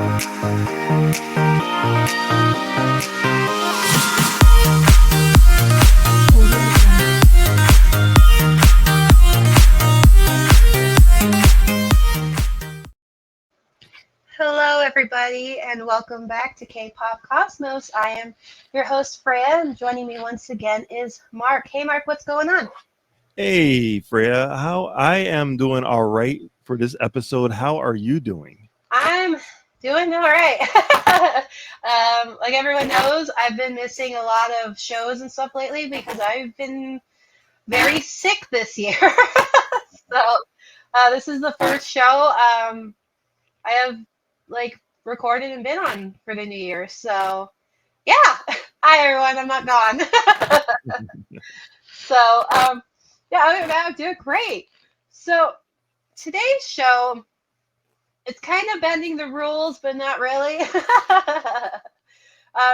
Hello, everybody, and welcome back to K-Pop Cosmos. I am your host, Freyja, and joining me once again is Mark. Hey, Mark, what's going on? Hey, Freyja. I am doing all right for this episode. How are you doing? I'm doing all right. Like everyone knows, I've been missing a lot of shows and stuff lately because I've been very sick this year. So this is the first show I have recorded and been on for the new year. So yeah, hi everyone, I'm not gone. So yeah, other than that, I'm doing great. So today's show, it's kind of bending the rules, but not really,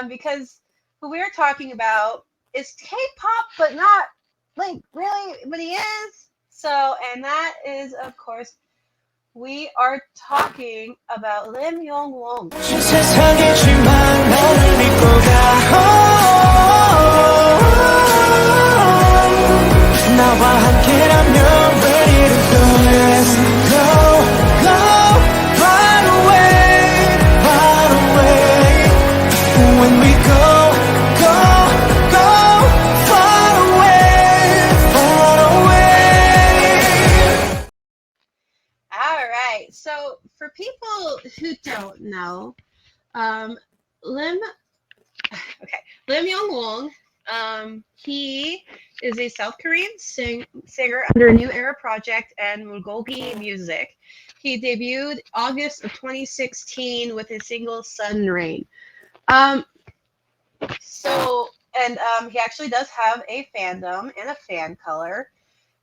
because who we're talking about is K-pop, but not like really, but he is. So, and that is, of course, we are talking about Lim Young Woong. All right. So for people who don't know, Lim Young Woong, he is a South Korean singer under New Era Project and Mulgogi Music. He debuted August of 2016 with his single Sun Rain. He actually does have a fandom and a fan color.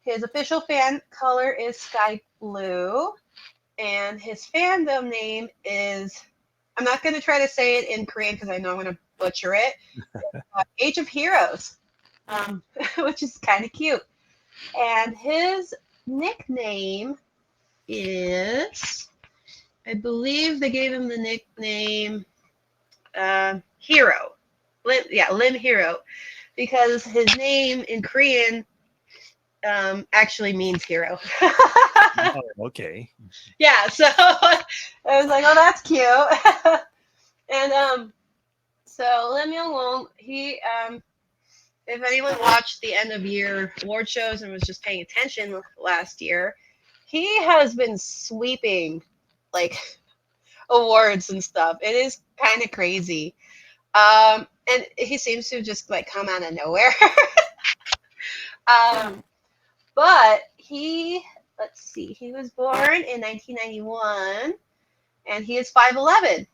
His official fan color is Sky Blue, and his fandom name is, I'm not going to try to say it in Korean because I know I'm going to butcher it, Age of Heroes, which is kind of cute. And his nickname is, I believe they gave him the nickname Hero. Lim Hero, because his name in Korean actually means hero. Oh, okay. Yeah, so I was like, oh, that's cute. And so Lim Young Woong, he, if anyone watched the end of year award shows and was just paying attention last year, he has been sweeping like awards and stuff. It is kind of crazy. And he seems to just like come out of nowhere. But let's see, he was born in 1991, and he is 5'11".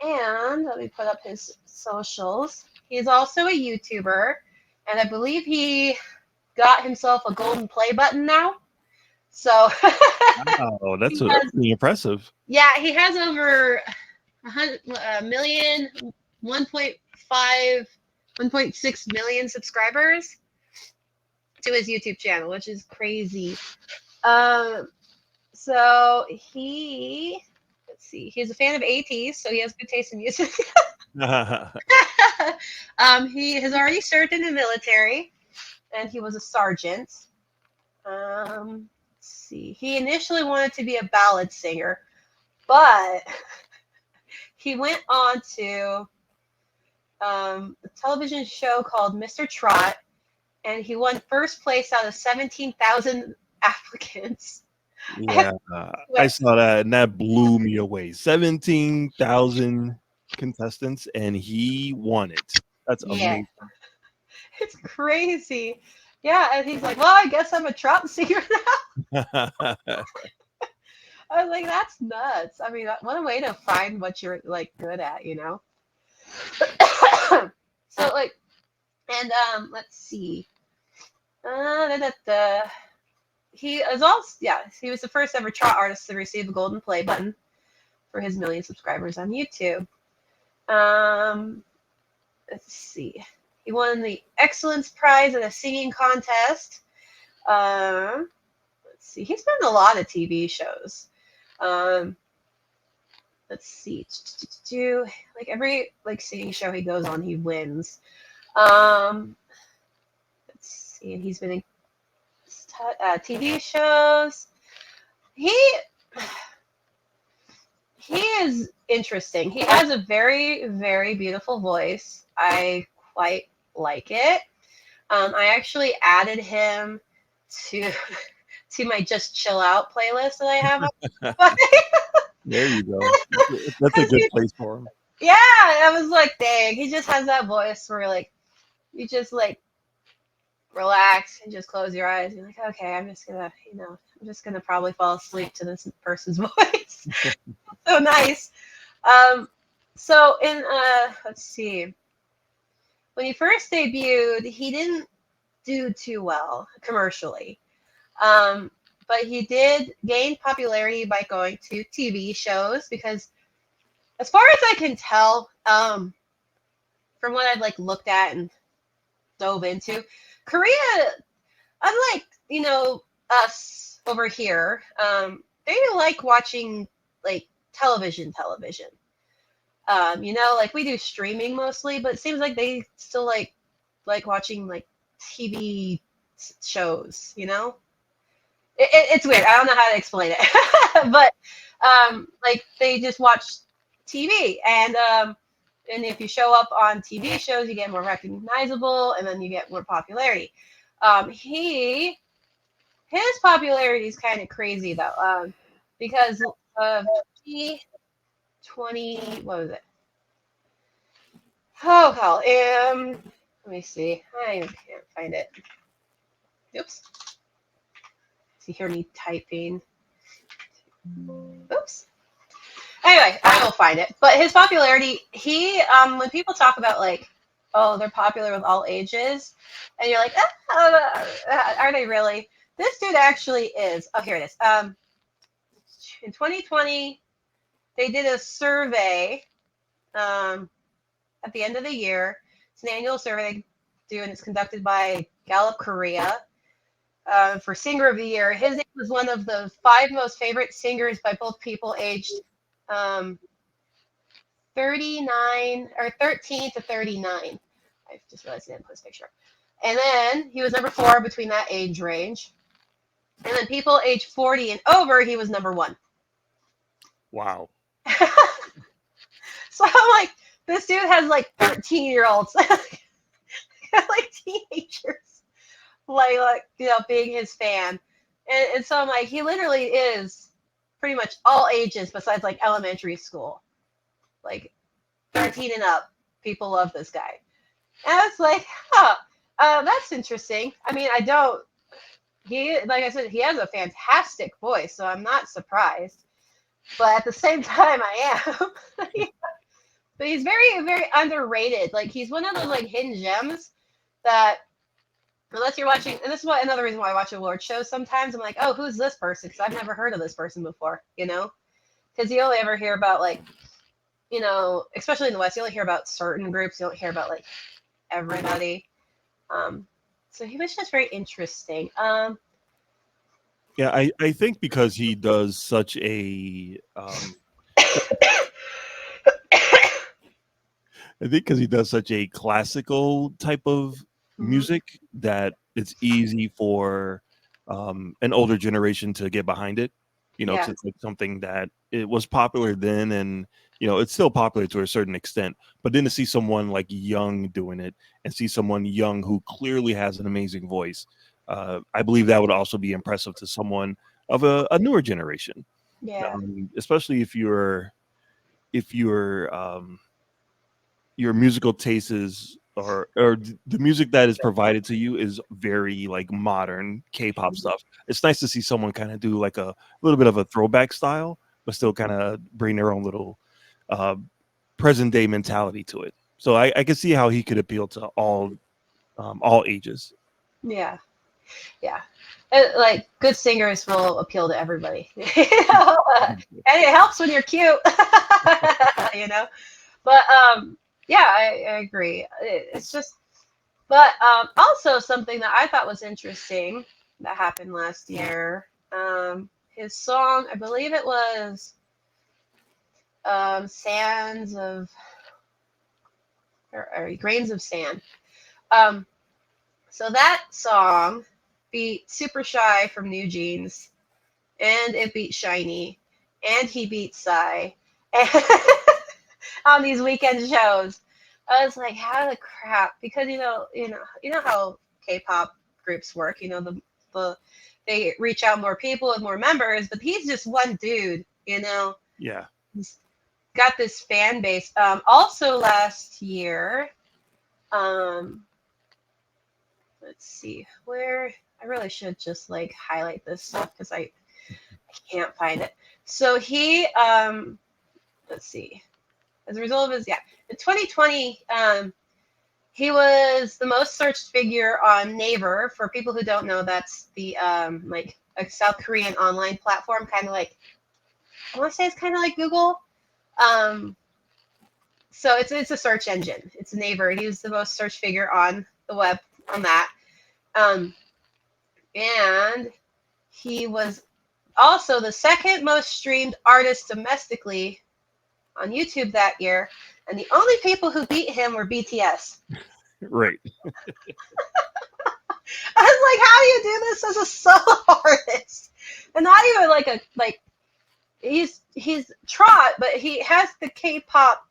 And let me put up his socials. He's also a YouTuber, and I believe he got himself a golden play button now. So Wow, that's pretty impressive. Yeah, he has over a million, 1.5, 1.6 million subscribers to his YouTube channel, which is crazy. So let's see, he's a fan of ATs, so he has good taste in music. He has already served in the military, and he was a sergeant. Let's see, he initially wanted to be a ballad singer, but he went on to a television show called Mr. Trot, and he won first place out of 17,000 applicants. Yeah, I saw that, and that blew me away. 17,000 contestants, and he won it. That's amazing. It's crazy. Yeah, and he's like, well, I guess I'm a trot singer now. I was like, that's nuts. I mean, what a way to find what you're like good at, you know? So like, and let's see. He is also, he was the first ever trot artist to receive a golden play button for his million subscribers on YouTube. Let's see. He won the Excellence Prize at a singing contest. Let's see. He's been in a lot of TV shows. let's see. Like every like singing show he goes on, he wins. Let's see, and he's been in TV shows. He is interesting. He has a very, very beautiful voice. I quite like it. I actually added him to my Just Chill Out playlist that I have. There you go. That's a good place for him. Yeah, I was like, dang, he just has that voice where like you just like relax and just close your eyes. You're like, okay, I'm just gonna probably fall asleep to this person's voice. So nice. So in let's see, when he first debuted, he didn't do too well commercially. But he did gain popularity by going to TV shows because, as far as I can tell, from what I've like looked at and dove into, Korea, unlike us over here, they like watching like television. Like we do streaming mostly, but it seems like they still like watching like TV shows. It's weird. I don't know how to explain it, but like they just watch TV, and if you show up on TV shows, you get more recognizable, and then you get more popularity. His popularity is kind of crazy though, because of 2020. What was it? Oh hell, let me see. I can't find it. Oops. So you hear me typing. Oops. Anyway, I will find it. But his popularity, when people talk about like, oh, they're popular with all ages, and you're like, are they really? This dude actually is. Oh, here it is. In 2020, they did a survey at the end of the year. It's an annual survey they do, and it's conducted by Gallup Korea. For Singer of the Year. His name was one of the 5 most favorite singers by both people aged 39 or 13 to 39. I just realized I didn't put his picture. And then he was number 4 between that age range. And then people aged 40 and over, he was number 1. Wow. So I'm like, this dude has like 13-year-olds, like teenagers. Like being his fan, and so I'm like, he literally is pretty much all ages besides like elementary school, like 13 and up. People love this guy, and I was like, that's interesting. I mean, like I said, he has a fantastic voice, so I'm not surprised, but at the same time, I am. But he's very, very underrated. Like he's one of those like hidden gems that, unless you're watching, and this is another reason why I watch award shows sometimes, I'm like, oh, who's this person? Because I've never heard of this person before, Because you only ever hear about, like, especially in the West, you only hear about certain groups. You don't hear about, like, everybody. So he was just very interesting. Yeah, I think because he does such a classical type of music that it's easy for an older generation to get behind it. Because it's like something that it was popular then, and it's still popular to a certain extent. But then to see someone like young doing it, and see someone young who clearly has an amazing voice, I believe that would also be impressive to someone of a newer generation. Yeah. Especially if your musical taste is or the music that is provided to you is very like modern K-pop stuff. It's nice to see someone kind of do like a little bit of a throwback style, but still kind of bring their own little present day mentality to it. So I can see how he could appeal to all ages. Yeah. Yeah. Like good singers will appeal to everybody, and it helps when you're cute, But yeah, I agree. It's just, but also something that I thought was interesting that happened last year. His song, I believe it was Sands of or Grains of Sand. Um, so that song beat Super Shy from New Jeans, and it beat Shiny, and he beat Psy on these weekend shows. I was like, how the crap? Because you know how K-pop groups work. The they reach out more people with more members, but he's just one dude. Yeah. He's got this fan base. Also last year, let's see where I really should just like highlight this stuff because I can't find it. So he, let's see, as a result of his, in 2020, he was the most searched figure on Naver. For people who don't know, that's the like a South Korean online platform, kind of like, I want to say it's kind of like Google. So it's a search engine. It's Naver. He was the most searched figure on the web on that. And he was also the second most streamed artist domestically on YouTube that year. And the only people who beat him were BTS. Right. I was like, how do you do this as a solo artist? And not even like he's Trot, but he has the K-pop,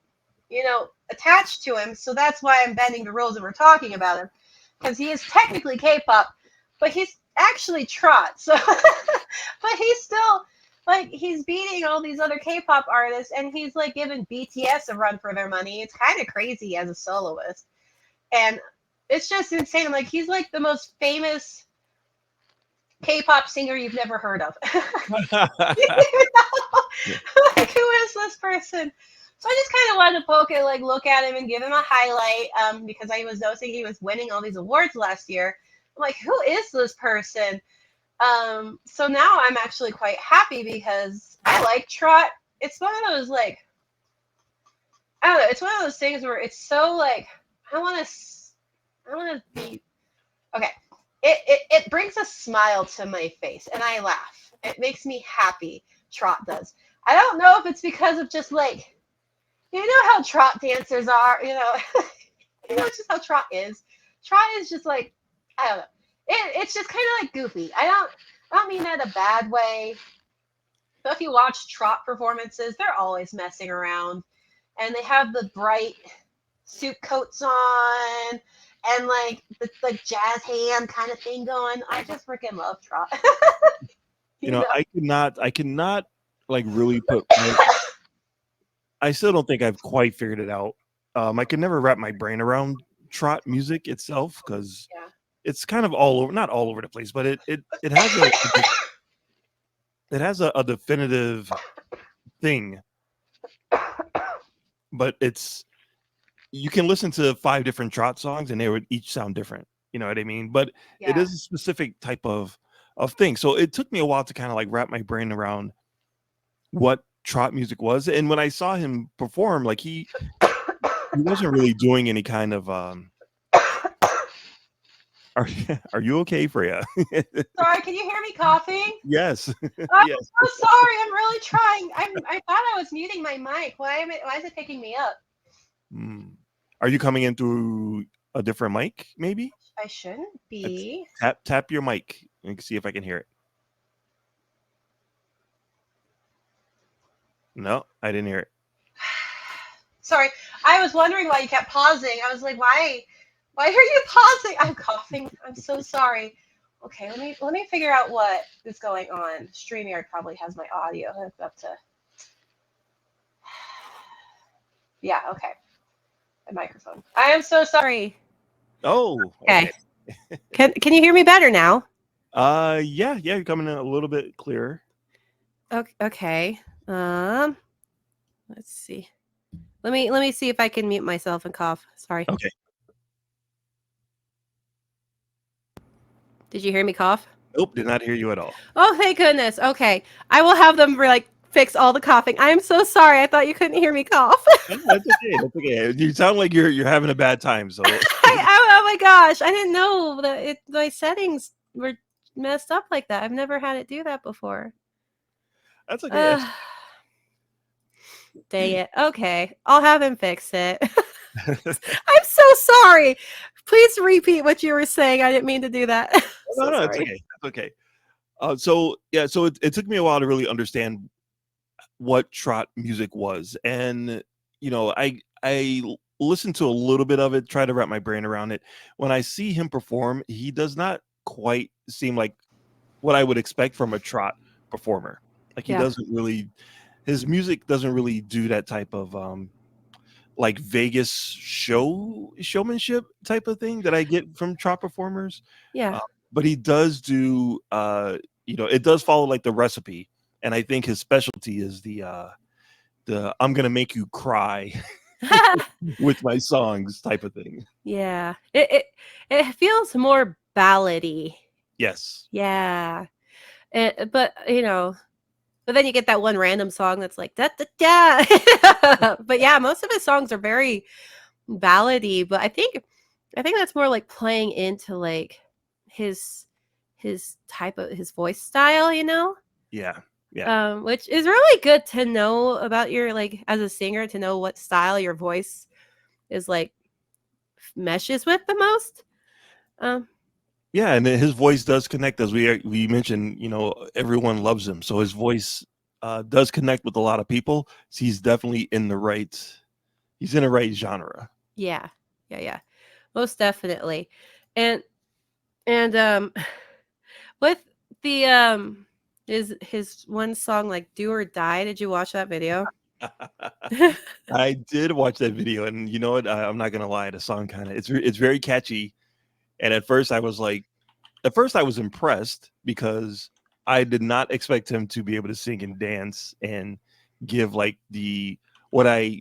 attached to him. So that's why I'm bending the rules and we're talking about him. Because he is technically K-pop, but he's actually Trot. So but he's still like he's beating all these other K-pop artists, and he's like giving BTS a run for their money. It's kind of crazy as a soloist. And it's just insane. I'm like, he's like the most famous K-pop singer you've never heard of. Like, who is this person? So I just kind of wanted to look at him and give him a highlight because I was noticing he was winning all these awards last year. I'm like, who is this person? So now I'm actually quite happy because I like Trot. It's one of those I don't know. It's one of those things where it's so like I want to be okay. It brings a smile to my face and I laugh. It makes me happy. Trot does. I don't know if it's because of just like how Trot dancers are. Just how Trot is. Trot is just like I don't know. It's just kind of like goofy. I don't mean that in a bad way. But if you watch Trot performances, they're always messing around, and they have the bright suit coats on and like the jazz hand kind of thing going. I just freaking love Trot. I cannot like really put. I still don't think I've quite figured it out. I can never wrap my brain around Trot music itself because it's kind of all over, not all over the place, but it has a definitive thing. But you can listen to 5 different Trot songs and they would each sound different. You know what I mean? But it is a specific type of thing. So it took me a while to kind of like wrap my brain around what Trot music was. And when I saw him perform, like he wasn't really doing any kind of Are you okay, Freyja? Sorry, can you hear me coughing? Yes. I'm yes. so sorry. I'm really trying. I thought I was muting my mic. Why is it picking me up? Are you coming in through a different mic, maybe? I shouldn't be. Tap your mic and see if I can hear it. No, I didn't hear it. Sorry. I was wondering why you kept pausing. I was like, why are you pausing? I'm coughing. I'm so sorry. Okay, let me figure out what is going on. StreamYard probably has my audio hooked up to. Yeah, okay. A microphone. I am so sorry. Oh, okay. Can you hear me better now? Yeah, you're coming in a little bit clearer. Okay. Let's see. Let me see if I can mute myself and cough. Sorry. Okay. Did you hear me cough? Nope, did not hear you at all. Oh, thank goodness. Okay. I will have them fix all the coughing. I am so sorry. I thought you couldn't hear me cough. No, that's okay. That's okay. You sound like you're having a bad time. So. Oh my gosh! I didn't know that my settings were messed up like that. I've never had it do that before. That's okay. Dang it. Okay, I'll have him fix it. I'm so sorry. Please repeat what you were saying. I didn't mean to do that. No, So no, it's sorry. okay. It's okay. So yeah, so it took me a while to really understand what trot music was, and I listened to a little bit of it, try to wrap my brain around it. When I see him perform, he does not quite seem like what I would expect from a trot performer. Like he Yeah. doesn't really, his music doesn't really do that type of like Vegas showmanship type of thing that I get from trot performers. Yeah. Uh, but he does do it does follow like the recipe, and I think his specialty is the I'm gonna make you cry with my songs type of thing. Yeah. It feels more ballady. Yes. Yeah. But but then you get that one random song that's like da da da. But yeah, most of his songs are very ballady, but I think that's more like playing into like his type of his voice style, Yeah. Yeah. which is really good to know about your like as a singer to know what style your voice is like meshes with the most. Um, Yeah, and then his voice does connect, as we mentioned. Everyone loves him, so his voice does connect with a lot of people. So he's definitely in the right. He's in the right genre. yeah, yeah, most definitely, and with the his one song like "Do or Die." Did you watch that video? I did watch that video, and you know what? I'm not gonna lie. The song kind of it's very catchy. And at first I was impressed because I did not expect him to be able to sing and dance and give like the what I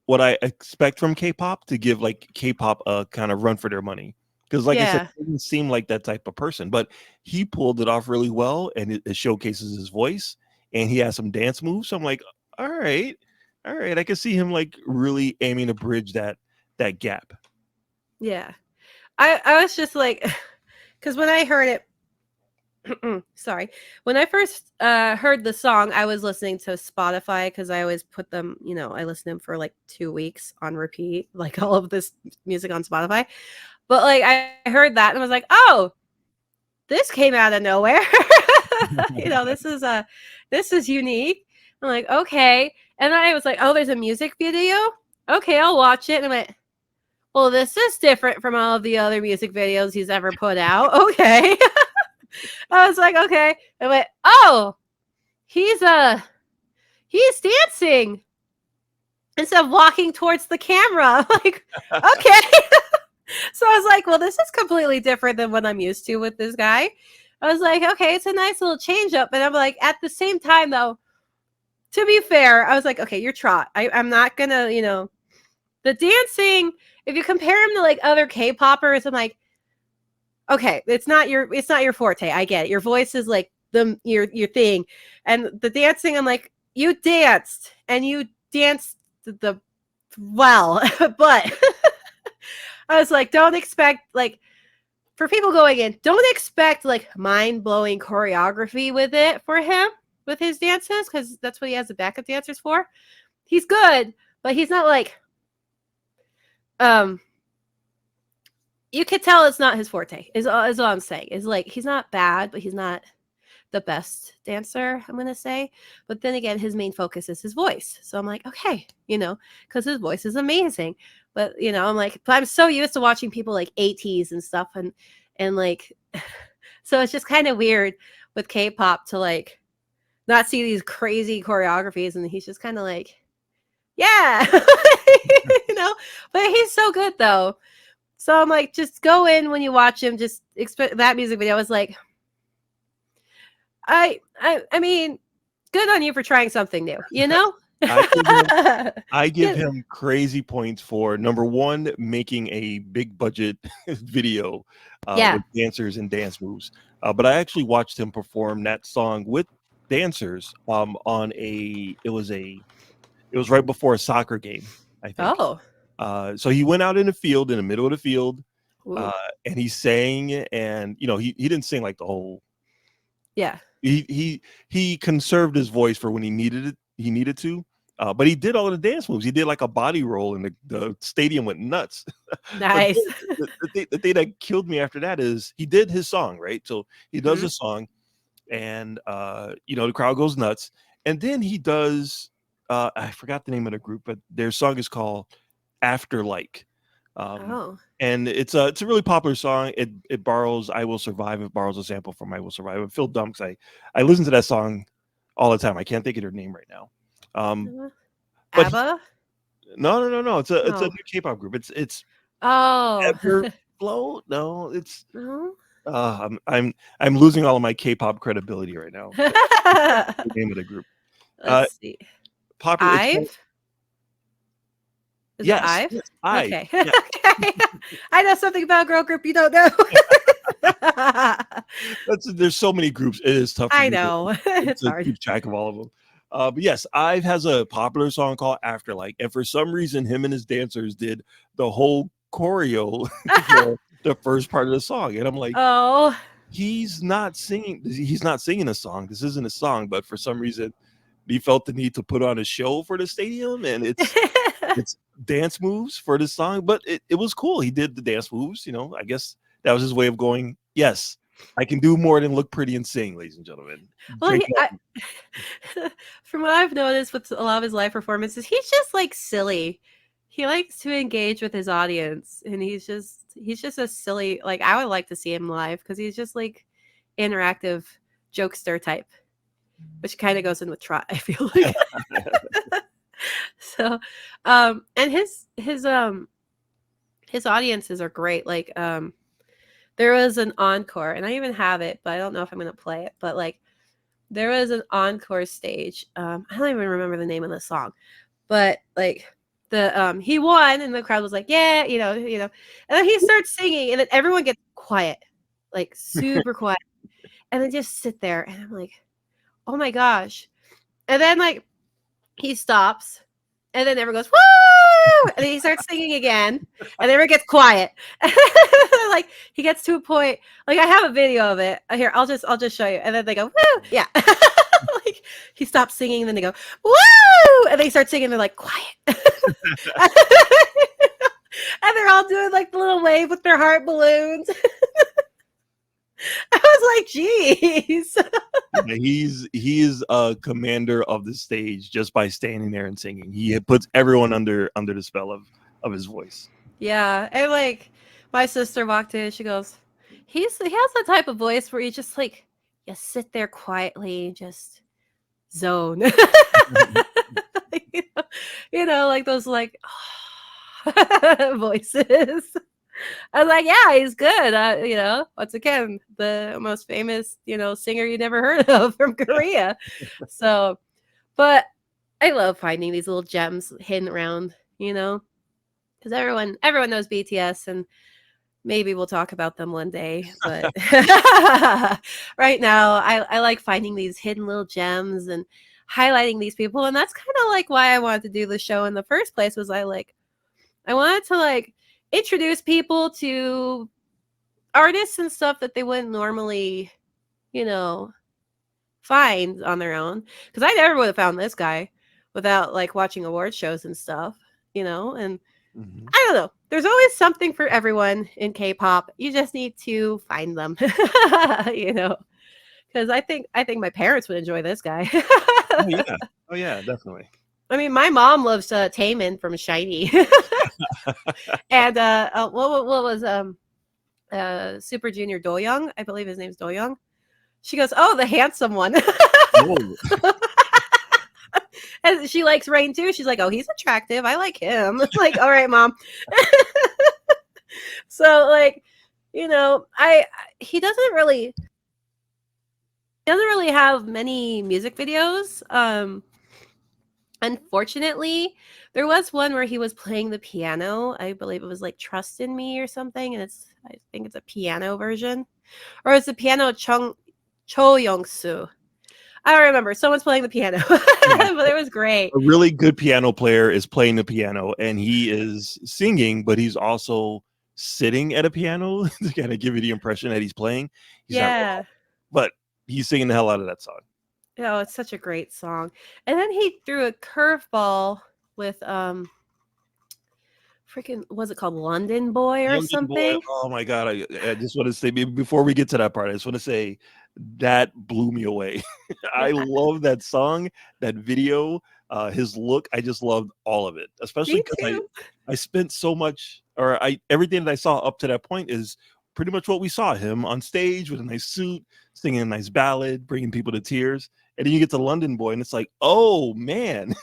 what I expect from K-pop, to give like K-pop a kind of run for their money. Because, like I said, Yeah, he doesn't seem like that type of person, but he pulled it off really well, and it showcases his voice, and he has some dance moves. So I'm like, all right, I can see him like really aiming to bridge that gap. yeah. I was just like, because when I heard it, sorry, when I first heard the song, I was listening to Spotify because I always put them, I listen to them for like 2 weeks on repeat, like all of this music on Spotify. But like I heard that and I was like, oh, this came out of nowhere. This is unique. I'm like, okay. And then I was like, oh, there's a music video. Okay, I'll watch it. And I went, well, this is different from all of the other music videos he's ever put out. Okay. I was like, okay. I went, oh, he's he's dancing instead of walking towards the camera. I'm like, okay. So I was like, well, this is completely different than what I'm used to with this guy. I was like, okay, it's a nice little change up. And I'm like, at the same time, though, to be fair, I was like, okay, you're trot. I'm not gonna, the dancing. If you compare him to like other K-poppers, I'm like, okay, it's not your forte. I get it. Your voice is like your thing, and the dancing. I'm like, you danced and you danced the well, but I was like, don't expect like for people going in, don't expect like mind blowing choreography with it for him with his dances because that's what he has the backup dancers for. He's good, but he's not like um. You could tell it's not his forte. Is all I'm saying. Is like he's not bad, but he's not the best dancer. I'm gonna say, but then again, his main focus is his voice. So I'm like, okay, because his voice is amazing. But I'm like, but I'm so used to watching people like ATs and stuff, and like, so it's just kind of weird with K-pop to like not see these crazy choreographies, and he's just kind of like, yeah, But he's so good though. So I'm like, just go in when you watch him. Just expect that music video. I was like, I mean, good on you for trying something new. I give him, I give Yeah. him crazy points for number one, making a big budget video Yeah. with dancers and dance moves. But I actually watched him perform that song with dancers on it was right before a soccer game, I think. Oh. So he went out in the field, in the middle of the field, Ooh. and he sang, and he didn't sing like the whole. Yeah. He conserved his voice for when he needed it. He needed to, But he did all of the dance moves. He did like a body roll, and the stadium went nuts. But Nice. the thing that killed me after that is he did his song, right? So he does Mhm. his song, and the crowd goes nuts. And then he does I forgot the name of the group, but their song is called After Like. Oh. And it's a really popular song. It borrows I Will Survive. It borrows a sample from I Will Survive. I feel dumb because I listen to that song all the time. I can't think of their name right now. But ABBA? no. It's a No. new K-pop group. It's Oh. Everflow. No, it's No. I'm losing all of my K-pop credibility right now. The name of the group. Let's see. Popular. IVE? Is it Yes, IVE? yes, IVE. Okay. Yeah. Okay. I know something about a girl group you don't know. There's so many groups. It is tough for I me know. It's to hard. keep track of all of them. But yes, IVE has a popular song called Afterlife, and for some reason, him and his dancers did the whole choreo for the first part of the song, and I'm like, Oh. he's not singing a song. This isn't a song, but for some reason, he felt the need to put on a show for the stadium, and it's dance moves for the song, but it was cool. He did the dance moves, I guess that was his way of going, yes, I can do more than look pretty and sing, ladies and gentlemen. Well, from what I've noticed with a lot of his live performances, he's just like silly. He likes to engage with his audience, and he's just a silly, like, I would like to see him live because he's just like interactive jokester type, which kind of goes in with Trot, I feel like. So, and his audiences are great. Like, there was an encore, and I even have it, but I don't know if I'm gonna play it. But like, there was an encore stage. I don't even remember the name of the song, but like he won, and the crowd was like, yeah, and then he starts singing, and then everyone gets quiet, like super quiet, and then just sit there, and I'm like, oh my gosh, and then like he stops. And then everyone goes, woo! And then he starts singing again. And everyone gets quiet. Like, he gets to a point. Like, I have a video of it. Here, I'll just show you. And then they go, woo! Yeah. Like, he stops singing, and then they go, woo! And they start singing, they're like, quiet. And they're all doing like the little wave with their heart balloons. I was like, geez. He is a commander of the stage just by standing there and singing. He puts everyone under the spell of his voice. Yeah, and like my sister walked in, she goes, he has the type of voice where you just like you sit there quietly and just zone. Like those like voices. I was like, yeah, he's good. Once again, the most famous, singer you never heard of from Korea. So, but I love finding these little gems hidden around, because everyone knows BTS, and maybe we'll talk about them one day. But right now, I like finding these hidden little gems and highlighting these people, and that's kind of like why I wanted to do the show in the first place. Was I wanted to like introduce people to artists and stuff that they wouldn't normally, find on their own. Because I never would have found this guy without like watching award shows and stuff, and Mm-hmm. I don't know. There's always something for everyone in K-pop. You just need to find them, because I think my parents would enjoy this guy. Oh yeah, definitely. I mean, my mom loves Taemin from SHINee. And what was Super Junior Do-young? I believe his name's Do-young. She goes, oh, the handsome one. And she likes Rain too. She's like, oh, he's attractive. I like him. Like, all right, mom. So like, he doesn't really have many music videos. Unfortunately, there was one where he was playing the piano. I believe it was like Trust in Me or something, and I think it's a piano version, or it's the piano Cho Young-soo. I don't remember. Someone's playing the piano, but it was great. A really good piano player is playing the piano, and he is singing, but he's also sitting at a piano to kind of give you the impression that he's playing. He's not, but he's singing the hell out of that song. Oh, it's such a great song. And then he threw a curveball with freaking, was it called London Boy or Youngin Boy. something? Oh my god! I just want to say before we get to that part, I just want to say that blew me away. I love that song, that video, his look. I just loved all of it, especially Me because too. I spent so much, or everything that I saw up to that point is pretty much what we saw him on stage with a nice suit, singing a nice ballad, bringing people to tears. And then you get to London Boy, and it's like, oh man,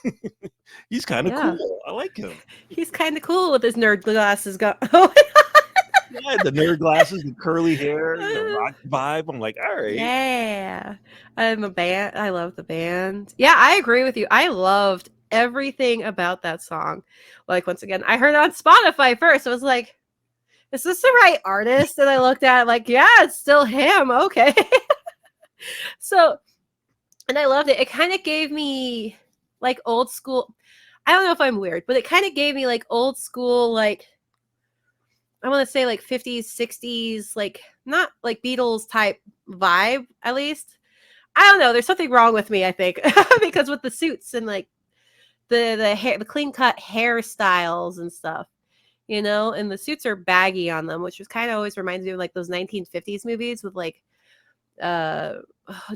he's kind of Yeah. cool. I like him. He's kind of cool with his nerd glasses. Yeah, the nerd glasses, the curly hair, the rock vibe. I'm like, all right. Yeah. I'm a band. I love the band. Yeah, I agree with you. I loved everything about that song. Like, once again, I heard it on Spotify first. I was like, is this the right artist? And I looked at it like, yeah, it's still him. Okay. So, and I loved it. It kind of gave me like old school. I don't know if I'm weird, but it kind of gave me like old school, like, I want to say like 50s, 60s, like not like Beatles type vibe, at least. I don't know. There's something wrong with me, I think, because with the suits and like the hair, the clean cut hairstyles and stuff, you know, and the suits are baggy on them, which was kind of always reminds me of like those 1950s movies with like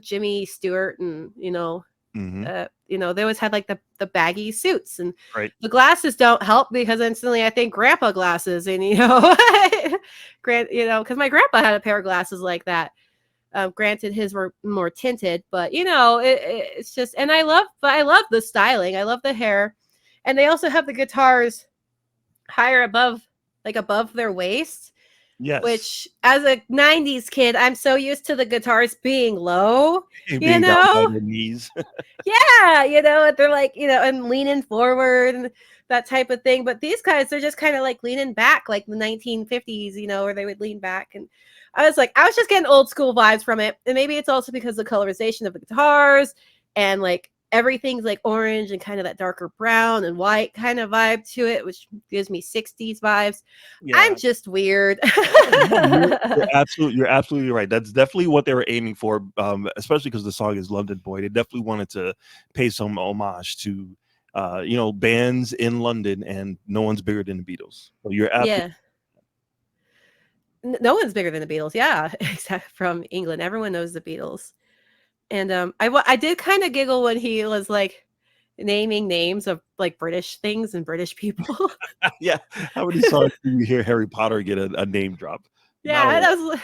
Jimmy Stewart and you know, they always had like the baggy suits, and Right. the glasses don't help because instantly I think grandpa glasses, and you know, because my grandpa had a pair of glasses like that. Granted, his were more tinted, but you know, it's just, and I love the styling. I love the hair, and they also have the guitars higher above their waist. Yes. Which, as a '90s kid, I'm so used to the guitars being low, Being you down know. by the knees. Yeah, you know, they're like, you know, and leaning forward and that type of thing. But these guys, they're just kind of like leaning back, like the 1950s, you know, where they would lean back. And I was just getting old school vibes from it. And maybe it's also because of the colorization of the guitars and like everything's like orange and kind of that darker brown and white kind of vibe to it, which gives me 60s vibes. Yeah. I'm just weird. You're absolutely right. That's definitely what they were aiming for, especially because the song is London Boy. They definitely wanted to pay some homage to bands in London, and no one's bigger than the Beatles. So you're absolutely No one's bigger than the Beatles. Yeah, except from England. Everyone knows the Beatles. And I did kind of giggle when he was like naming names of like British things and British people. Yeah. How many songs do you hear Harry Potter get a name drop? Yeah, that was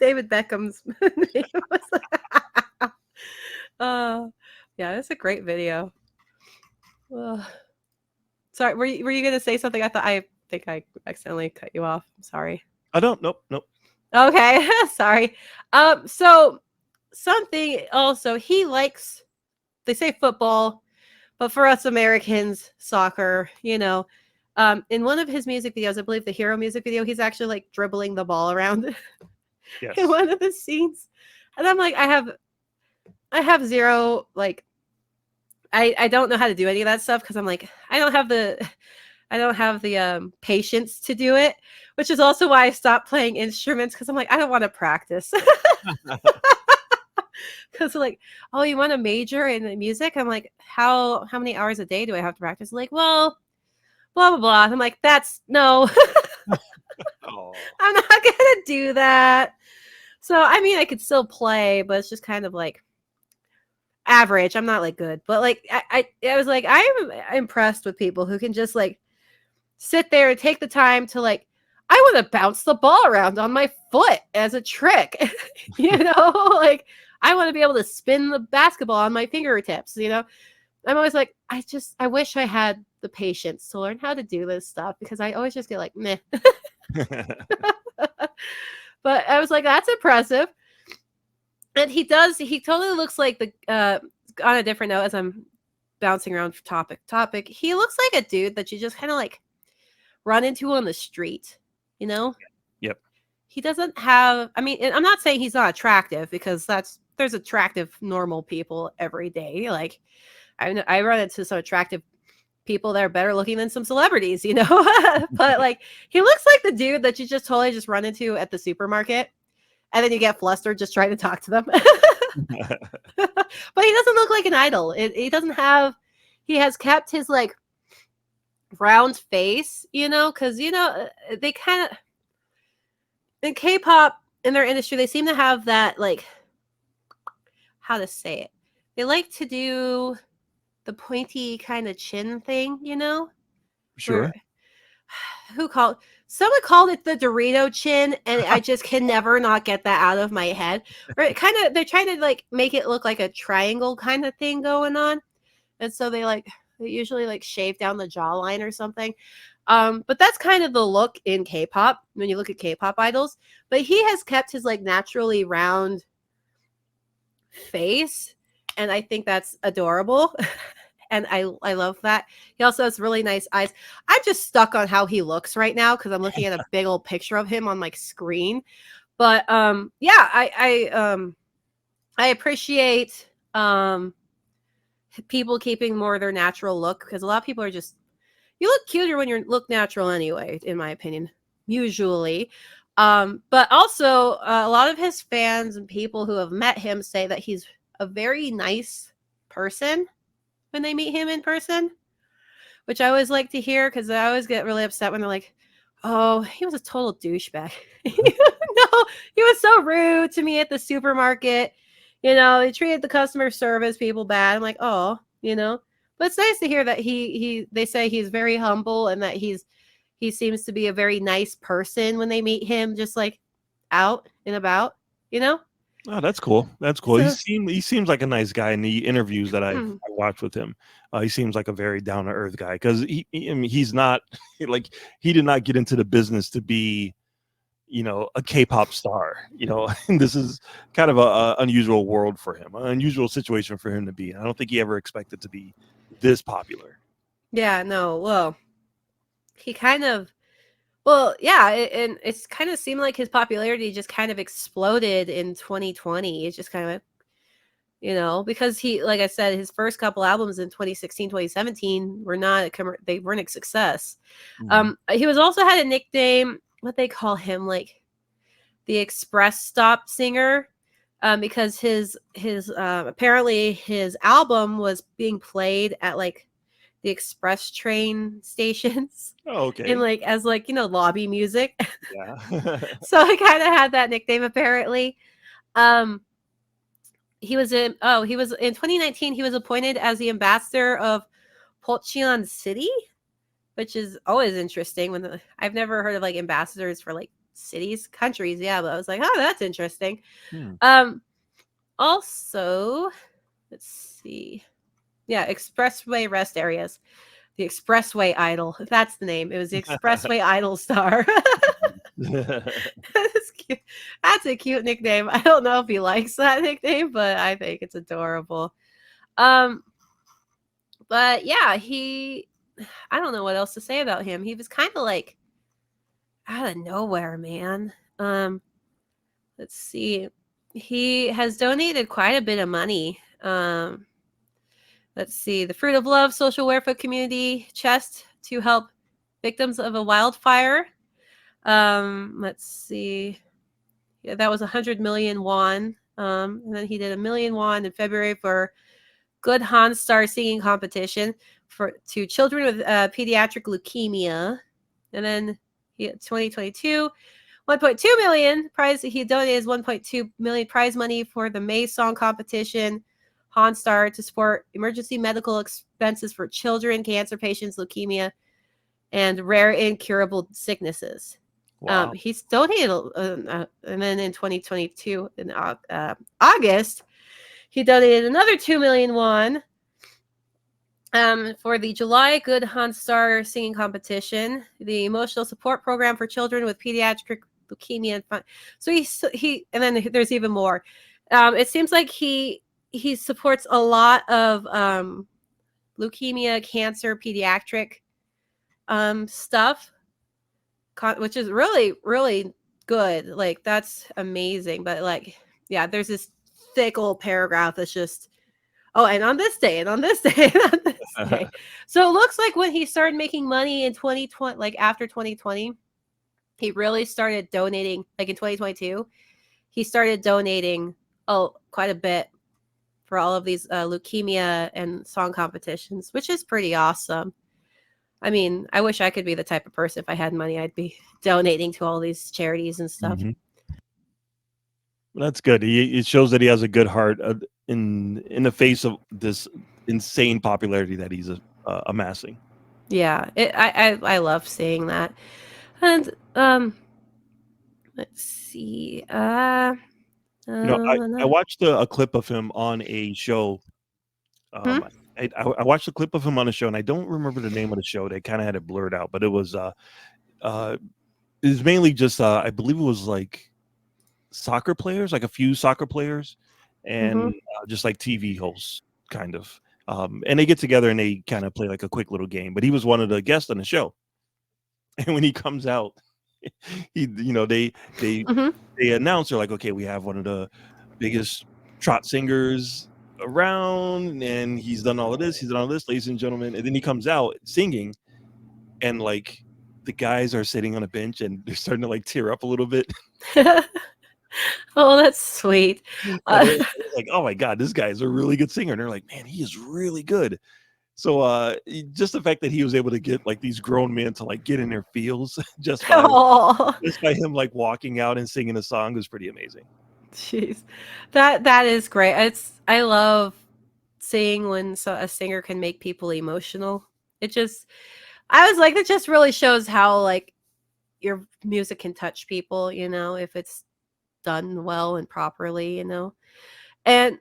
David Beckham's name. Yeah, it's a great video. Sorry, were you gonna say something? I think I accidentally cut you off. I'm sorry. I don't. Nope. Okay, sorry. So something also, he likes, they say football, but for us Americans, soccer, you know. In one of his music videos, I believe the Hero music video, he's actually like dribbling the ball around Yes. in one of the scenes. And I'm like, I have zero, like, I don't know how to do any of that stuff because I'm like, I don't have the patience to do it, which is also why I stopped playing instruments, because I'm like, I don't want to practice. Because like, oh, you want to major in music? I'm like, how many hours a day do I have to practice? Like, well, blah blah blah. I'm like, no. Oh. I'm not gonna do that. So I mean, I could still play, but it's just kind of like average. I'm not like good, but like I was like, I'm impressed with people who can just like sit there and take the time to like, I want to bounce the ball around on my foot as a trick. You know, like I want to be able to spin the basketball on my fingertips, you know. I'm always like, I wish I had the patience to learn how to do this stuff, because I always just get like, meh. But I was like, that's impressive. And he totally looks like on a different note, as I'm bouncing around topic, he looks like a dude that you just kind of like run into on the street, you know? Yep. He doesn't have, I mean, I'm not saying he's not attractive, because there's attractive normal people every day. Like I run into some attractive people that are better looking than some celebrities, you know? But like, he looks like the dude that you just totally just run into at the supermarket, and then you get flustered just trying to talk to them. But he doesn't look like an idol. He doesn't have. He has kept his like round face, because they kind of in K-pop in their industry they seem to have that like how to say it. They like to do the pointy kind of chin thing, Sure. Someone called it the Dorito chin, and I just can never not get that out of my head. Or they're trying to like make it look like a triangle kind of thing going on, and so they usually like shave down the jawline or something. But that's kind of the look in K-pop when you look at K-pop idols. But he has kept his like naturally round face, and I think that's adorable. And I love that. He also has really nice eyes. I'm just stuck on how he looks right now because I'm looking at a big old picture of him on my screen. But yeah, I appreciate people keeping more of their natural look, because a lot of people are just, you look cuter when you look natural anyway, in my opinion, usually. But also a lot of his fans and people who have met him say that he's a very nice person when they meet him in person, which I always like to hear, because I always get really upset when they're like, oh, he was a total douchebag. No, he was so rude to me at the supermarket. He treated the customer service people bad. I'm like, oh, but it's nice to hear that they say he's very humble, and that he seems to be a very nice person when they meet him, just like out and about, Oh, that's cool. That's cool. So, He seems like a nice guy in the interviews that I watched with him. He seems like a very down to earth guy, because he's not like, he did not get into the business to be, a K-pop star. And this is kind of a unusual world for him, an unusual situation for him to be. I don't think he ever expected to be this popular. Yeah, no. Well, he kind of. Well, yeah, and it's kind of seemed like his popularity just kind of exploded in 2020. It's just kind of, because he, like I said, his first couple albums in 2016, 2017 were they weren't a success. Mm-hmm. He was also had a nickname, what they call him, like the Express Stop singer, because his apparently his album was being played at like the express train stations. Oh, okay. And like as like lobby music. Yeah. So I kind of had that nickname apparently. He was in 2019 he was appointed as the ambassador of Pocheon City, which is always interesting. I've never heard of like ambassadors for like cities, countries, yeah, but I was like, oh, that's interesting. Also, let's see. Yeah, expressway rest areas. The Expressway Idol. That's the name. It was the Expressway Idol star. That's cute. That's a cute nickname. I don't know if he likes that nickname, but I think it's adorable. But yeah, I don't know what else to say about him. He was kind of like out of nowhere, man. Let's see. He has donated quite a bit of money. Let's see, the Fruit of Love Social Welfare Community Chest to help victims of a wildfire. Let's see. Yeah, that was 100 million won. And then he did 1 million won in February for Good Han Star singing competition to children with pediatric leukemia. And then 2022, 1.2 million prize. He donated 1.2 million prize money for the May song competition. Han Star to support emergency medical expenses for children, cancer patients, leukemia, and rare incurable sicknesses. Wow. He's donated, and then in 2022, in August, he donated another 2 million won for the July Good Han Star singing competition, the emotional support program for children with pediatric leukemia. So he, and then there's even more. It seems like he supports a lot of leukemia, cancer, pediatric stuff, which is really, really good. Like, that's amazing. But like, yeah, there's this thick old paragraph that's just, oh, and on this day, and on this day, and on this day. So it looks like when he started making money in 2020, like after 2020, he really started donating, like in 2022, he started donating quite a bit for all of these leukemia and song competitions, which is pretty awesome. I mean, I wish I could be the type of person, if I had money, I'd be donating to all these charities and stuff. Mhm. That's good. It shows that he has a good heart in the face of this insane popularity that he's amassing. Yeah, I love seeing that. And let's see. I watched a clip of him on a show. I watched a clip of him on a show, and I don't remember the name of the show. They kind of had it blurred out, but it was mainly just I believe it was like soccer players, like a few soccer players, and just like TV hosts, kind of. And they get together and they kind of play like a quick little game. But he was one of the guests on the show, and when he comes out, they announce, they're like, okay, we have one of the biggest trot singers around, and he's done all of this, ladies and gentlemen. And then he comes out singing, and like the guys are sitting on a bench and they're starting to like tear up a little bit. Oh, that's sweet. Like, oh my God, this guy is a really good singer. And they're like, man, he is really good. So just the fact that he was able to get like these grown men to like get in their feels just by him like walking out and singing a song was pretty amazing. Jeez, that is great. I love seeing when a singer can make people emotional. I was like, it just really shows how like your music can touch people, if it's done well and properly, and I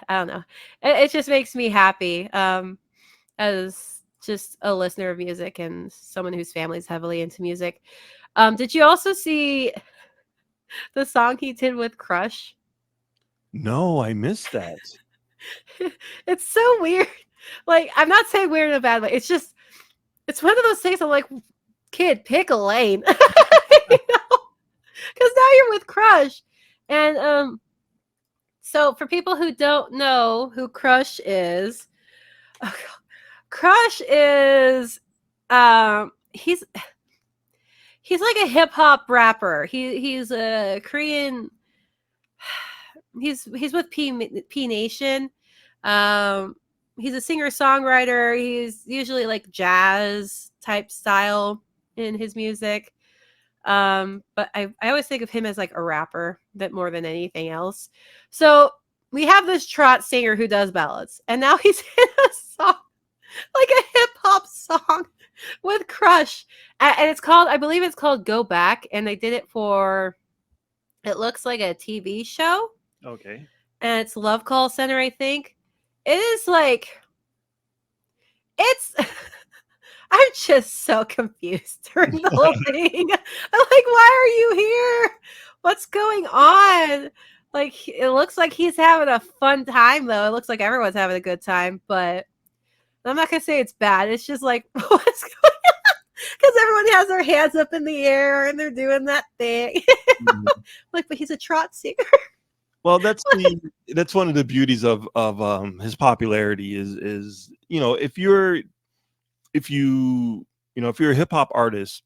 don't know, it just makes me happy as just a listener of music and someone whose family's heavily into music. Did you also see the song he did with Crush? No, I missed that. It's so weird. Like, I'm not saying weird in a bad way. It's one of those things I'm like, kid, pick a lane. Because now you're with Crush. And so for people who don't know who Crush is, Crush is he's like a hip hop rapper. He's a Korean. He's with P Nation. He's a singer songwriter. He's usually like jazz type style in his music. But I always think of him as like a rapper that more than anything else. So we have this trot singer who does ballads, and now he's in a song, like a hip hop song with Crush. And I believe it's called Go Back. And they did it for, it looks like a TV show. Okay. And it's Love Call Center, I think. It is like, I'm just so confused during the whole thing. I'm like, why are you here? What's going on? Like, it looks like he's having a fun time, though. It looks like everyone's having a good time, but I'm not going to say it's bad. It's just like, what's going on? Because everyone has their hands up in the air and they're doing that thing. Like, but he's a trot singer. Well, that's one of the beauties of his popularity is if you're a hip hop artist,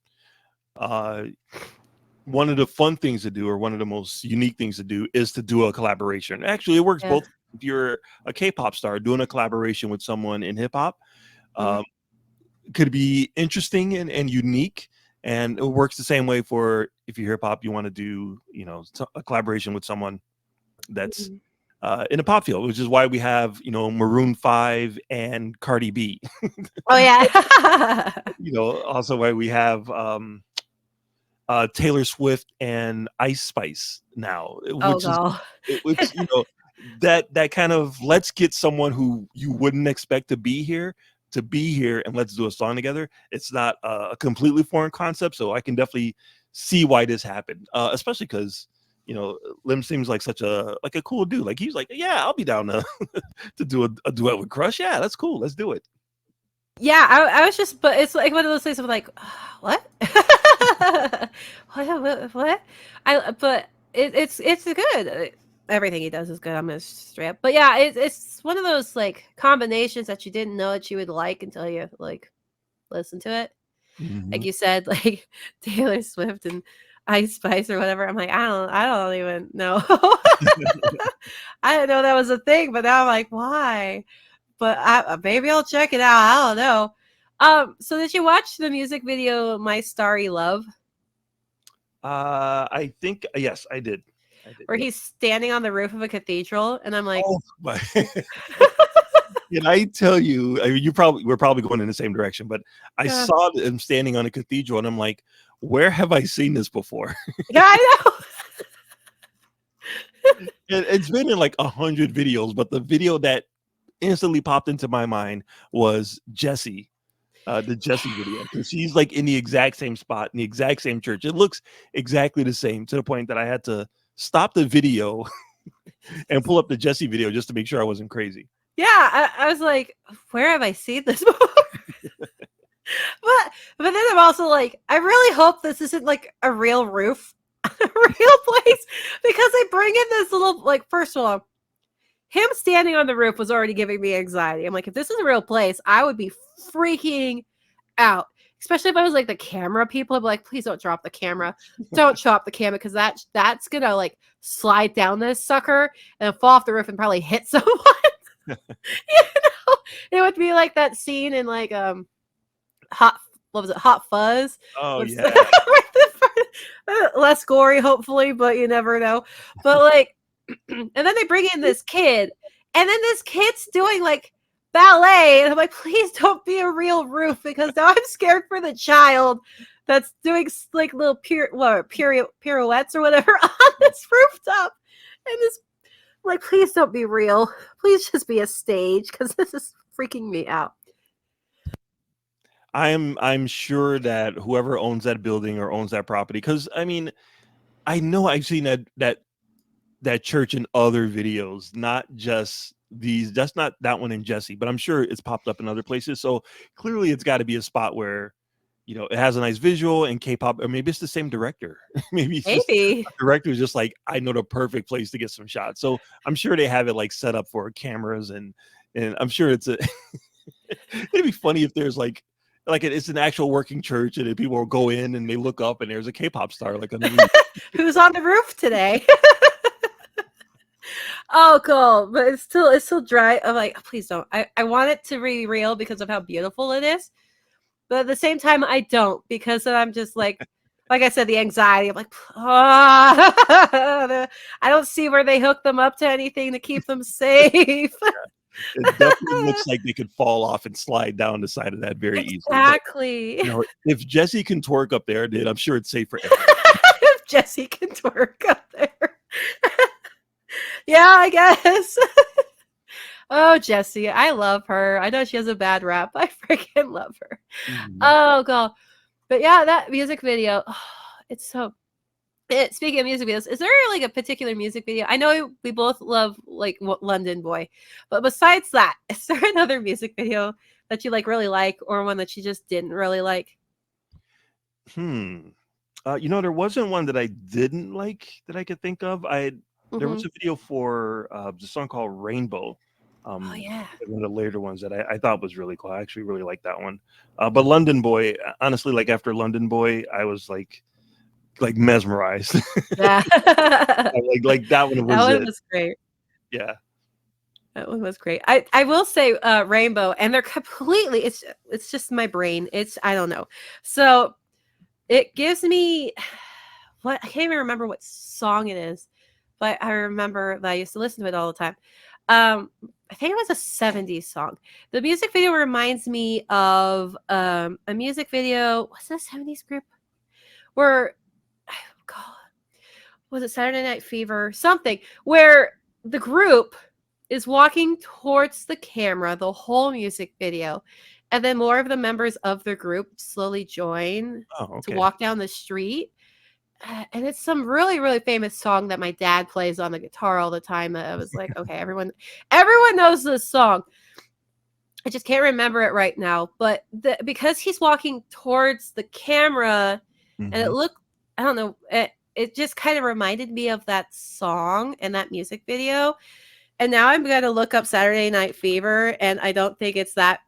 one of the fun things to do, or one of the most unique things to do, is to do a collaboration. Actually, it works both. If you're a K-pop star, doing a collaboration with someone in hip hop could be interesting and unique. And it works the same way for, if you're hip hop, you want to do a collaboration with someone that's in the pop field, which is why we have Maroon 5 and Cardi B. Oh yeah. Also why we have Taylor Swift and Ice Spice now, which that kind of, let's get someone who you wouldn't expect to be here and let's do a song together. It's not a completely foreign concept, so I can definitely see why this happened, especially because Lim seems like such a cool dude. Like, he's like, yeah, I'll be down to to do a duet with Crush. Yeah, that's cool. Let's do it. Yeah, I was just, but it's like one of those things I'm like, what? What? But it's good. Everything he does is good. I'm gonna straight up. But yeah, it's one of those like combinations that you didn't know that you would like until you like listen to it. Like you said, like Taylor Swift and Ice Spice or whatever. I'm like, I don't even know. I didn't know that was a thing, but now I'm like, why? But maybe I'll check it out. I don't know. So did you watch the music video "My Starry Love"? I think yes, I did. Where he's standing on the roof of a cathedral, and I'm like, oh my. Can I tell you? I mean, we're probably going in the same direction, but I saw him standing on a cathedral, and I'm like, where have I seen this before? yeah, I know. It's been in like 100 videos, but the video that instantly popped into my mind was Jessie. The Jessie video, because she's like in the exact same spot in the exact same church. It looks exactly the same, to the point that I had to stop the video and pull up the Jessie video just to make sure I wasn't crazy. Yeah, I was like, where have I seen this before? but then I'm also like, I really hope this isn't like a real roof, a real place, because they bring in this little, like, first of all, him standing on the roof was already giving me anxiety. I'm like, if this is a real place, I would be freaking out. Especially if I was like the camera people. I'd be like, please don't drop the camera. Don't drop the camera, because that's gonna like slide down this sucker and fall off the roof and probably hit someone. You know? It would be like that scene in like Hot Fuzz. Oh yeah. Less gory, hopefully, but you never know. But like, and then they bring in this kid, and then this kid's doing like ballet, and I'm like, please don't be a real roof, because now I'm scared for the child that's doing like little pirouettes or whatever on this rooftop. And this, like, please don't be real. Please just be a stage, because this is freaking me out. I'm sure that whoever owns that building or owns that property, because I mean, I know I've seen that church in other videos, not just these. That's not that one in Jessie, but I'm sure it's popped up in other places. So clearly it's got to be a spot where, you know, it has a nice visual and K-pop, or maybe it's the same director. maybe the director is just like, I know the perfect place to get some shots. So I'm sure they have it like set up for cameras, and I'm sure it's a it'd be funny if there's like it's an actual working church, and then people will go in and they look up and there's a K-pop star like underneath. Who's on the roof today? Oh, cool. But it's still dry. I'm like, oh, please don't. I want it to be real because of how beautiful it is. But at the same time, I don't, because then I'm just like I said, the anxiety. I'm like, I don't see where they hook them up to anything to keep them safe. It definitely looks like they could fall off and slide down the side of that very easily. Exactly. But, you know, if Jessie can twerk up there, then I'm sure it's safe for everyone. If Jessie can twerk up there. Yeah, I guess. Oh, Jessie. I love her. I know she has a bad rap. I freaking love her. Mm-hmm. Oh, God. But yeah, that music video, it's so... Speaking of music videos, is there like a particular music video? I know we both love like London Boy, but besides that, is there another music video that you like really like, or one that you just didn't really like? You know, there wasn't one that I didn't like that I could think of. There was a video for the song called Rainbow. Oh yeah, one of the later ones that I thought was really cool. I actually really liked that one. But London Boy, honestly, like after London Boy, I was like mesmerized. Yeah. like that one was great. Yeah. That one was great. I will say Rainbow, and they're completely, it's just my brain. I don't know. So it gives me I can't even remember what song it is, but I remember that I used to listen to it all the time. I think it was a 70s song. The music video reminds me of a music video. What's that 70s group? Where was it Saturday Night Fever? Something where the group is walking towards the camera, the whole music video, and then more of the members of the group slowly join to walk down the street. And it's some really, really famous song that my dad plays on the guitar all the time. I was like, okay, everyone knows this song. I just can't remember it right now. But because he's walking towards the camera, and it looked, I don't know, it just kind of reminded me of that song and that music video. And now I'm going to look up Saturday Night Fever, and I don't think it's that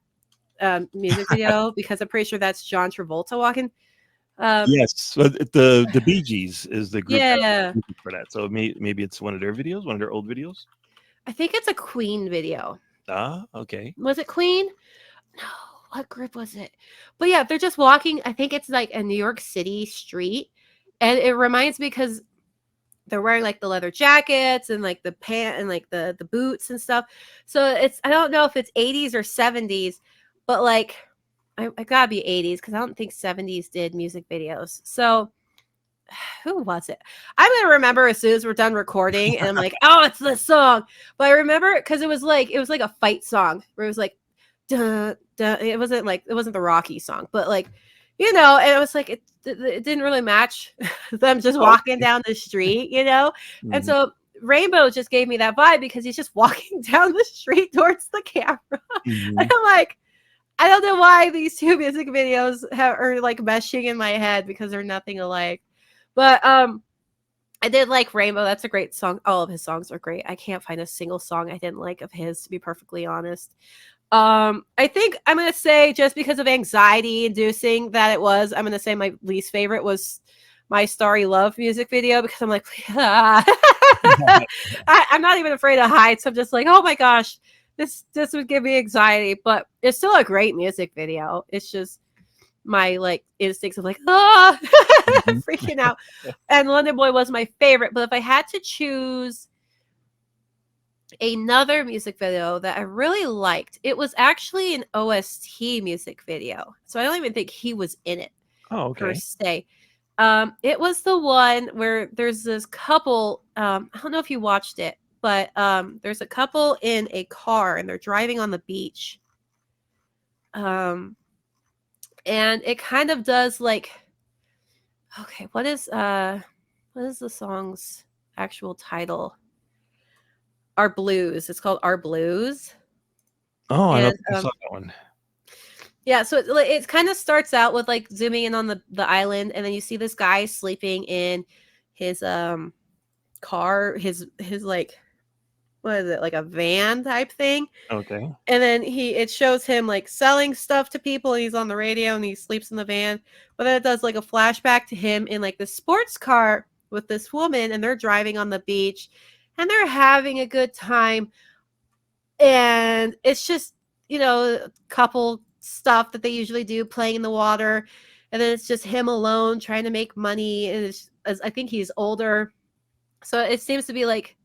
music video because I'm pretty sure that's John Travolta walking. Yes, but the Bee Gees is the group Yeah, for that. So maybe it's one of their videos, one of their old videos. I think it's a Queen video. Okay. Was it Queen? No, what group was it? But yeah, they're just walking. I think it's like a New York City street, and it reminds me because they're wearing like the leather jackets and like the pant and like the boots and stuff. So it's I don't know if it's 80s or 70s, but like I gotta be 80s because I don't think 70s did music videos. So who was it? I'm gonna remember as soon as we're done recording, and I'm like, oh, it's this song. But I remember it because it was like a fight song where it was like, duh, duh. It wasn't the Rocky song, but like, and it was like it didn't really match them just walking down the street, And Mhm. so Rainbow just gave me that vibe because he's just walking down the street towards the camera, Mhm. and I'm like, I don't know why these two music videos are like meshing in my head because they're nothing alike. But I did like Rainbow. That's a great song. All of his songs are great. I can't find a single song I didn't like of his, to be perfectly honest. I think I'm gonna say just because of anxiety inducing that I'm gonna say my least favorite was my Starry Love music video because I'm like, I'm not even afraid of heights. I'm just like, oh my gosh, this would give me anxiety. But it's still a great music video. It's just my like instincts of like freaking out. And London Boy was my favorite. But if I had to choose another music video that I really liked, it was actually an OST music video. So I don't even think he was in it per Okay. se. It was the one where there's this couple. I don't know if you watched it, but there's a couple in a car and they're driving on the beach. And it kind of does like, okay, what is the song's actual title? Our Blues. It's called Our Blues. Oh, I don't And think I saw that one. yeah, so it kind of starts out with like zooming in on the island, and then you see this guy sleeping in his car, his like, what is it, like a van type thing. Okay. And then it shows him like selling stuff to people, and he's on the radio and he sleeps in the van. But then it does like a flashback to him in like the sports car with this woman, and they're driving on the beach and they're having a good time. And it's just, couple stuff that they usually do, playing in the water. And then it's just him alone trying to make money. And I think he's older. So it seems to be like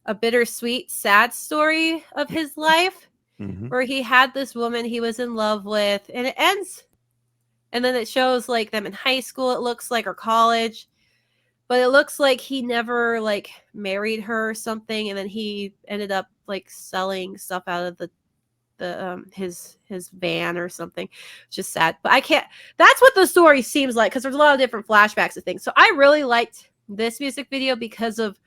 a bittersweet, sad story of his life Mm-hmm. where he had this woman he was in love with, and it ends. And then it shows like them in high school, it looks like, or college. But it looks like he never like married her or something, and then he ended up like selling stuff out of the his van or something. Just sad. But I can't. That's what the story seems like because there's a lot of different flashbacks and things. So I really liked this music video because of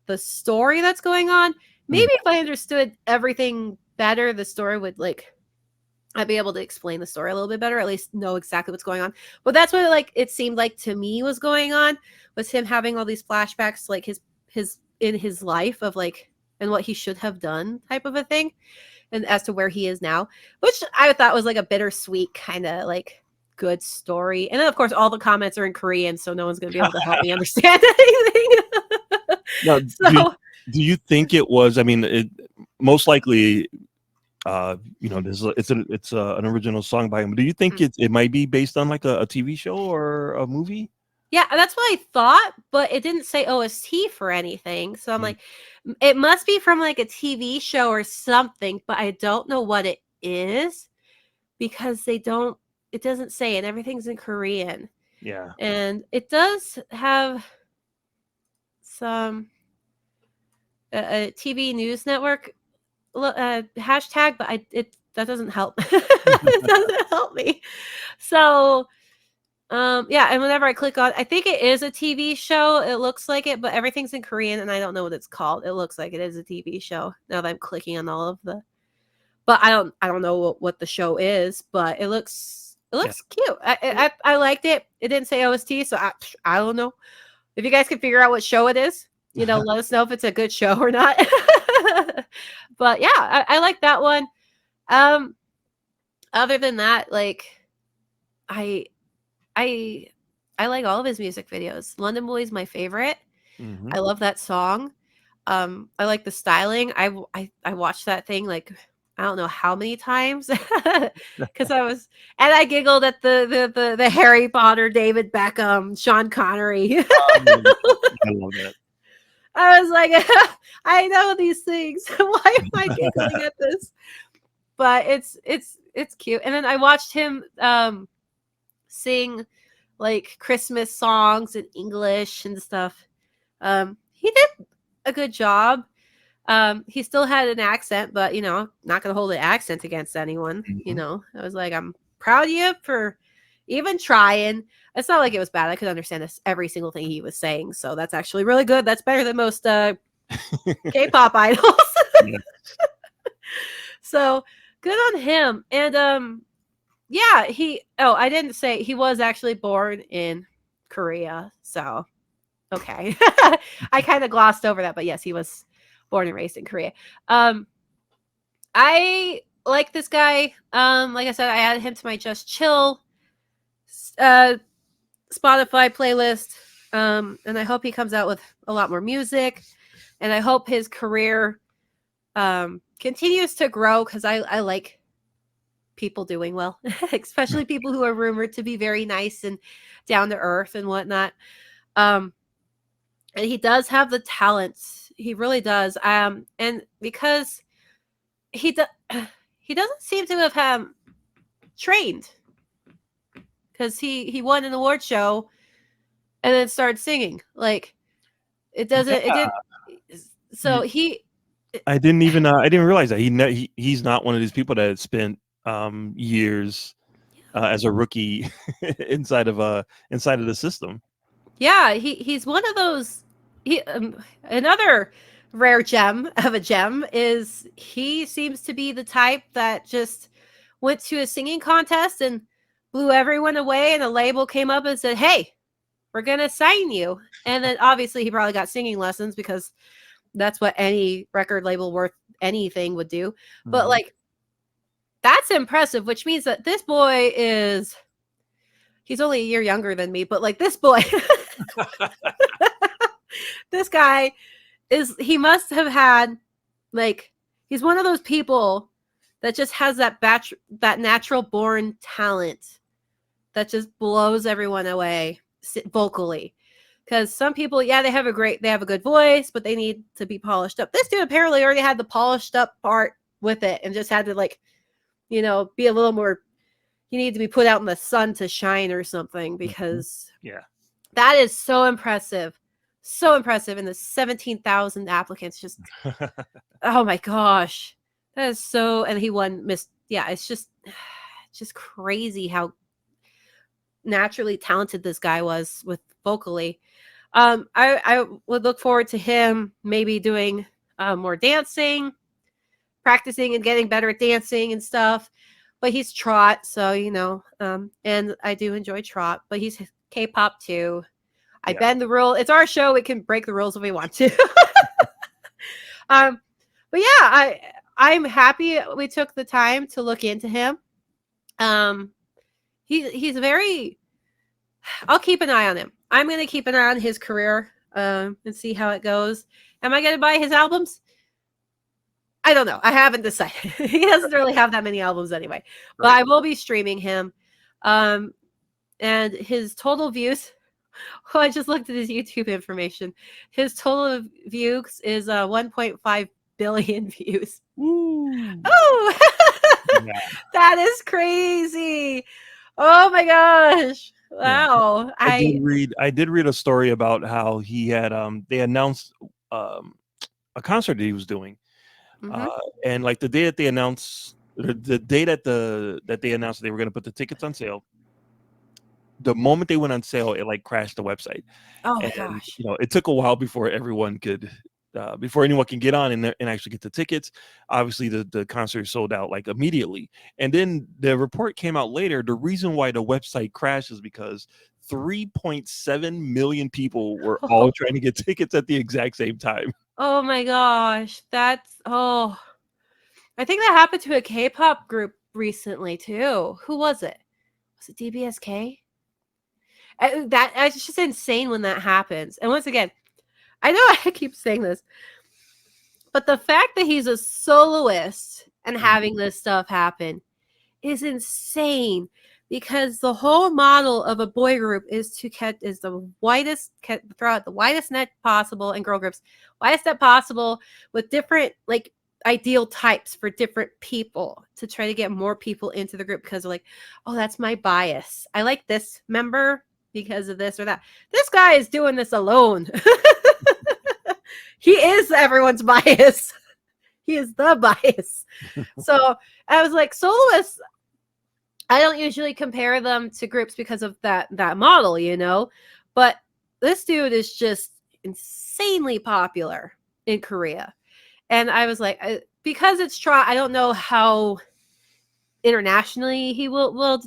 the story that's going on. Maybe if I understood everything better, the story would like I'd be able to explain the story a little bit better, at least know exactly what's going on. But that's what it seemed like to me was going on, was him having all these flashbacks, like his in his life of like and what he should have done type of a thing, and as to where he is now, which I thought was like a bittersweet kind of like good story. And then of course all the comments are in Korean, so no one's gonna be able to help me understand anything. Now, So do you think it was? I mean, it most likely. It's an original song by him. Do you think it might be based on like a TV show or a movie? yeah, that's what I thought, but it didn't say OST for anything. So I'm like, it must be from like a TV show or something, but I don't know what it is because it doesn't say, and everything's in Korean. Yeah. And it does have some a TV news network hashtag, but that doesn't help. It doesn't help me. So yeah, and whenever I click on, I think it is a TV show. It looks like it, but everything's in Korean and I don't know what it's called. It looks like it is a TV show now that I'm clicking on all of but I don't know what the show is, but it looks cute. I liked it. It didn't say OST, so I don't know. If you guys can figure out what show it is, let us know if it's a good show or not. But yeah, I like that one. Other than that, like I I like all of his music videos. London Boy is my favorite. Mhm. I love that song. I like the styling. I watched that thing like I don't know how many times because I giggled at the Harry Potter, David Beckham, Sean Connery. I love that. I was like, I know these things. Why am I giggling at this? But it's cute. And then I watched him sing like Christmas songs in English and stuff. He did a good job. He still had an accent, but not gonna hold an accent against anyone. Mhm. I was like, I'm proud of you for even trying. It's not like it was bad. I could understand this every single thing he was saying, so that's actually really good. That's better than most K-pop idols. Yeah. So good on him. And yeah, I didn't say he was actually born in Korea. So okay. I kind of glossed over that, but yes, he was born and raised in Korea. I like this guy. Like I said, I added him to my Just Chill Spotify playlist. And I hope he comes out with a lot more music. And I hope his career continues to grow because I like people doing well, especially people who are rumored to be very nice and down to earth and whatnot. And he does have the talents. He really does. And because he doesn't seem to have trained because he won an award show and then started singing. Like it didn't. So I didn't realize that he's not one of these people that spent years as a rookie inside of the system. Yeah, he's one of those. Another rare gem of a gem is he seems to be the type that just went to a singing contest and blew everyone away, and a label came up and said, "Hey, we're gonna sign you." And then obviously he probably got singing lessons because that's what any record label worth anything would do. But Mhm. like that's impressive, which means that this boy he's only a year younger than me, but like this boy this guy he must have had like he's one of those people that just has that natural born talent that just blows everyone away vocally. Because some people, yeah, they have a good voice, but they need to be polished up. This dude apparently already had the polished up part with it and just had to be a little more. You need to be put out in the sun to shine or something because Yeah. that is so impressive. So impressive. And the 17,000 applicants just, oh my gosh. That is so, and he won it's just crazy how naturally talented this guy was with vocally. I would look forward to him maybe doing more dancing, practicing and getting better at dancing and stuff. But he's trot, so and I do enjoy trot, but he's K-pop too. I bend the rule. It's our show. We can break the rules if we want to. But yeah, I'm happy we took the time to look into him. He's very. I'll keep an eye on him. I'm going to keep an eye on his career and see how it goes. Am I going to buy his albums? I don't know. I haven't decided. He doesn't really have that many albums anyway. But I will be streaming him. And his total views. Oh, I just looked at his YouTube information. His total views is 1.5 billion views. Woo. Oh, Yeah. that is crazy. Oh my gosh. Wow. I did read a story about how he had they announced a concert that he was doing. And like the day that they announced the day that they announced that they were going to put the tickets on sale, the moment they went on sale, it like crashed the website. Oh And gosh. it took a while before anyone can get on and actually get the tickets. Obviously the concert sold out like immediately, and then the report came out later. The reason why the website crashed is because 3.7 million people were all trying to get tickets at the exact same time. Oh my gosh. I think that happened to a K-pop group recently too. Who was it? Was it DBSK? It's just insane when that happens. And once again, I know I keep saying this, but the fact that he's a soloist and having this stuff happen is insane, because the whole model of a boy group is to throw out the widest net possible, and girl groups widest net possible, with different like ideal types for different people, to try to get more people into the group, because they're like, oh, that's my bias. I like this member because of this or that. This guy is doing this alone. He is everyone's bias. He is the bias. So I was like, soloists, I don't usually compare them to groups because of that model, you know, but this dude is just insanely popular in Korea. And I was like, because it's I don't know how internationally he will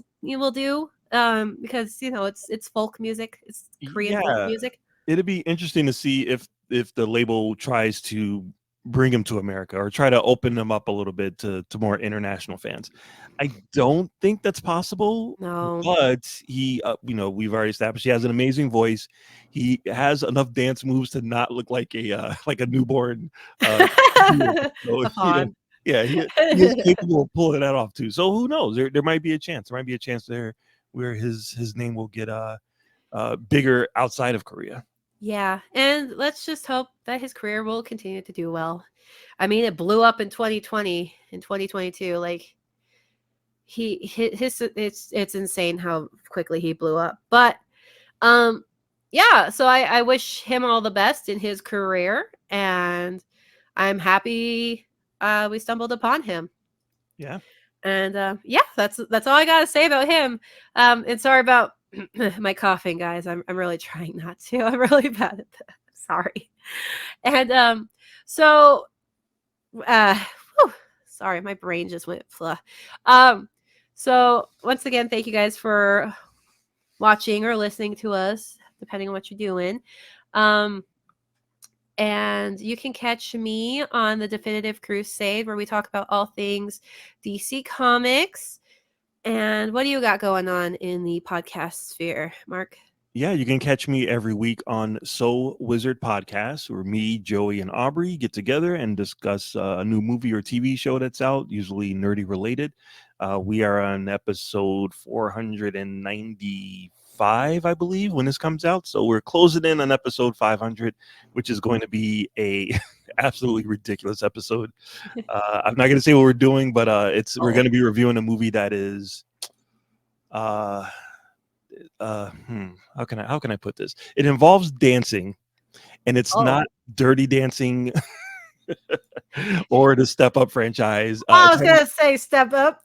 do, because you know it's folk music, it's Korean folk music. It'd be interesting to see if the label tries to bring him to America or try to open them up a little bit to more international fans. I don't think that's possible. No, but he, you know, we've already established he has an amazing voice. He has enough dance moves to not look like a newborn. So, he is capable of pulling that off too. So who knows? There might be a chance. There might be a chance there where his name will get bigger outside of Korea. Yeah, and let's just hope that his career will continue to do well. I mean, it blew up in 2020, in 2022. Like it's insane how quickly he blew up. But yeah, so I wish him all the best in his career, and I'm happy we stumbled upon him. Yeah. And yeah, that's all I gotta say about him. And sorry about my coughing, guys. I'm really trying not to. I'm really bad at that. Sorry. And so sorry, my brain just went fluh. So once again, thank you guys for watching or listening to us, depending on what you're doing. And you can catch me on the Definitive Crusade, where we talk about all things DC Comics. And what do you got going on in the podcast sphere, Mark? Yeah, you can catch me every week on So Wizard Podcast, where me, Joey, and Aubrey get together and discuss a new movie or TV show that's out, usually nerdy related. We are on episode 495, I believe, when this comes out. So we're closing in on episode 500, which is going to be a absolutely ridiculous episode. I'm not going to say what we're doing, but we're going to be reviewing a movie that is how can I put this? It involves dancing, and it's not Dirty Dancing or the Step Up franchise. I was gonna say Step Up.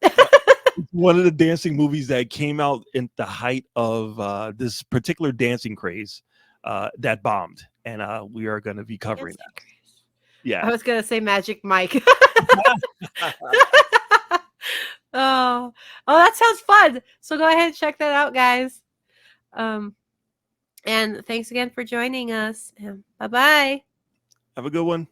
One of the dancing movies that came out in the height of this particular dancing craze that bombed, and we are going to be covering that. Yeah, I was gonna say Magic Mike. Oh, that sounds fun. So go ahead and check that out, guys. And thanks again for joining us. Bye-bye. Have a good one.